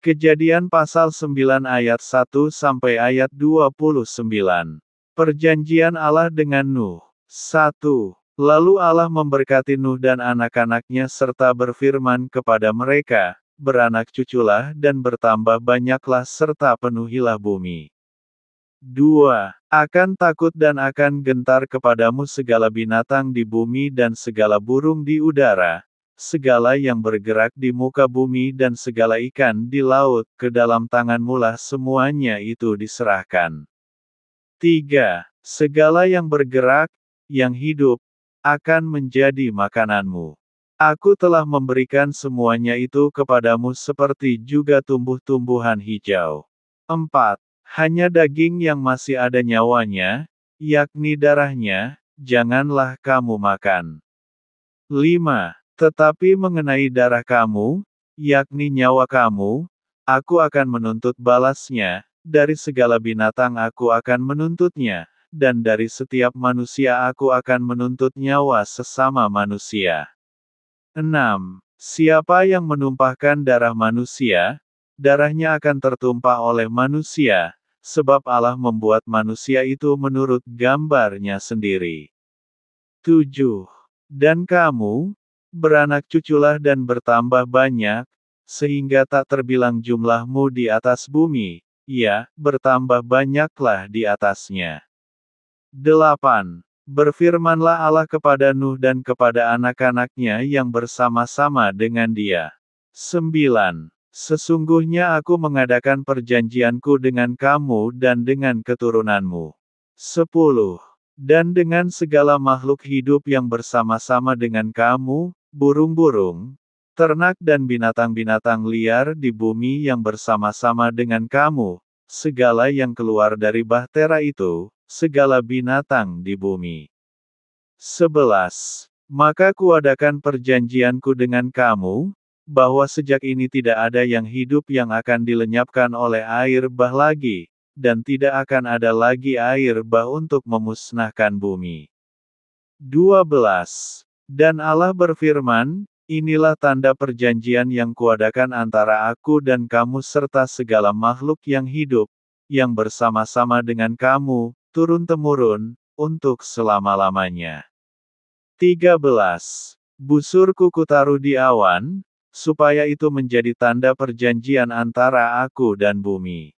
Kejadian pasal 9 ayat 1 sampai ayat 29. Perjanjian Allah dengan Nuh. 1. Lalu Allah memberkati Nuh dan anak-anaknya serta berfirman kepada mereka, beranak cuculah dan bertambah banyaklah serta penuhilah bumi. 2. Akan takut dan akan gentar kepadamu segala binatang di bumi dan segala burung di udara, segala yang bergerak di muka bumi dan segala ikan di laut, ke dalam tanganmulah semuanya itu diserahkan. 3. Segala yang bergerak, yang hidup, akan menjadi makananmu. Aku telah memberikan semuanya itu kepadamu seperti juga tumbuh-tumbuhan hijau. 4. Hanya daging yang masih ada nyawanya, yakni darahnya, janganlah kamu makan. 5. Tetapi mengenai darah kamu, yakni nyawa kamu, aku akan menuntut balasnya, dari segala binatang aku akan menuntutnya, dan dari setiap manusia aku akan menuntut nyawa sesama manusia. 6. Siapa yang menumpahkan darah manusia, darahnya akan tertumpah oleh manusia, sebab Allah membuat manusia itu menurut gambarnya sendiri. 7. Dan kamu, beranak cuculah dan bertambah banyak, sehingga tak terbilang jumlahmu di atas bumi, ya, bertambah banyaklah di atasnya. 8. Berfirmanlah Allah kepada Nuh dan kepada anak-anaknya yang bersama-sama dengan dia. 9. Sesungguhnya aku mengadakan perjanjianku dengan kamu dan dengan keturunanmu. 10. Dan dengan segala makhluk hidup yang bersama-sama dengan kamu, burung-burung, ternak dan binatang-binatang liar di bumi yang bersama-sama dengan kamu, segala yang keluar dari bahtera itu, segala binatang di bumi. 11. Maka kuadakan perjanjianku dengan kamu, bahwa sejak ini tidak ada yang hidup yang akan dilenyapkan oleh air bah lagi, dan tidak akan ada lagi air bah untuk memusnahkan bumi. 12. Dan Allah berfirman, inilah tanda perjanjian yang kuadakan antara aku dan kamu serta segala makhluk yang hidup, yang bersama-sama dengan kamu, turun-temurun, untuk selama-lamanya. 13. Busurku kutaruh di awan, supaya itu menjadi tanda perjanjian antara aku dan bumi.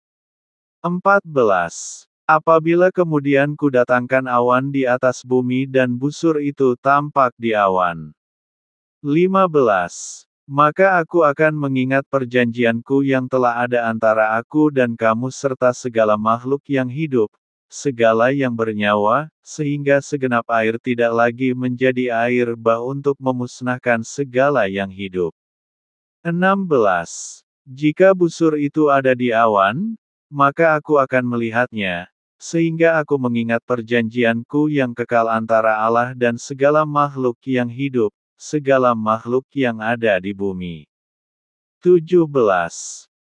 14. Apabila kemudian kudatangkan awan di atas bumi dan busur itu tampak di awan. 15. Maka aku akan mengingat perjanjianku yang telah ada antara aku dan kamu serta segala makhluk yang hidup, segala yang bernyawa, sehingga segenap air tidak lagi menjadi air bah untuk memusnahkan segala yang hidup. 16. Jika busur itu ada di awan, maka aku akan melihatnya, sehingga aku mengingat perjanjianku yang kekal antara Allah dan segala makhluk yang hidup, segala makhluk yang ada di bumi. 17.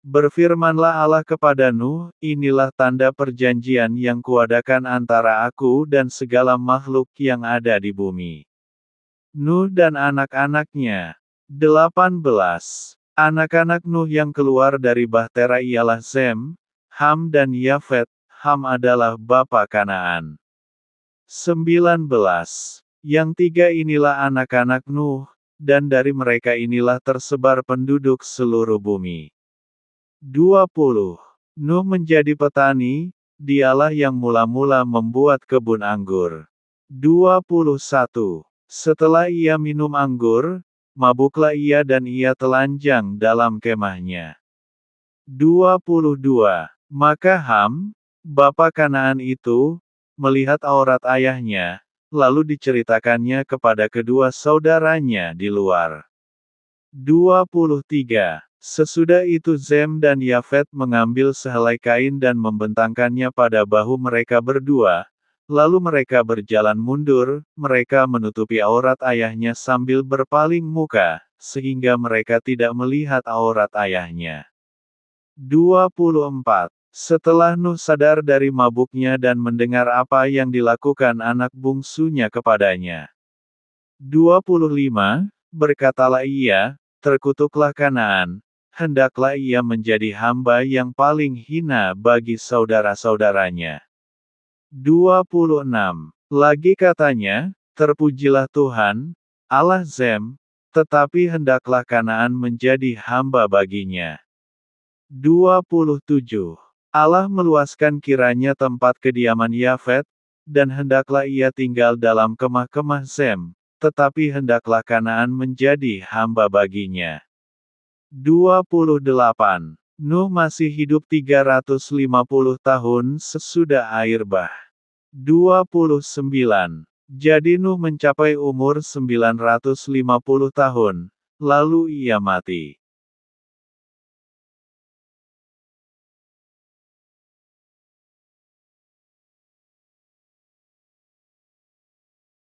Berfirmanlah Allah kepada Nuh, inilah tanda perjanjian yang kuadakan antara aku dan segala makhluk yang ada di bumi. Nuh dan anak-anaknya. 18. Anak-anak Nuh yang keluar dari bahtera ialah Sem, Ham dan Yafet. Ham adalah bapa Kanaan. 19. Yang tiga inilah anak-anak Nuh, dan dari mereka inilah tersebar penduduk seluruh bumi. 20. Nuh menjadi petani, dialah yang mula-mula membuat kebun anggur. 21. Setelah ia minum anggur, mabuklah ia dan ia telanjang dalam kemahnya. 22. Maka Ham, bapa Kanaan itu, melihat aurat ayahnya, lalu diceritakannya kepada kedua saudaranya di luar. 23. Sesudah itu Zem dan Yafet mengambil sehelai kain dan membentangkannya pada bahu mereka berdua, lalu mereka berjalan mundur, mereka menutupi aurat ayahnya sambil berpaling muka, sehingga mereka tidak melihat aurat ayahnya. 24. Setelah Nuh sadar dari mabuknya dan mendengar apa yang dilakukan anak bungsunya kepadanya. 25. Berkatalah ia, terkutuklah Kanaan, hendaklah ia menjadi hamba yang paling hina bagi saudara-saudaranya. 26. Lagi katanya, terpujilah Tuhan, Allah Zem, tetapi hendaklah Kanaan menjadi hamba baginya. 27. Allah meluaskan kiranya tempat kediaman Yafet, dan hendaklah ia tinggal dalam kemah-kemah Zem, tetapi hendaklah Kanaan menjadi hamba baginya. 28. Nuh masih hidup 350 tahun sesudah air bah. 29. Jadi Nuh mencapai umur 950 tahun, lalu ia mati.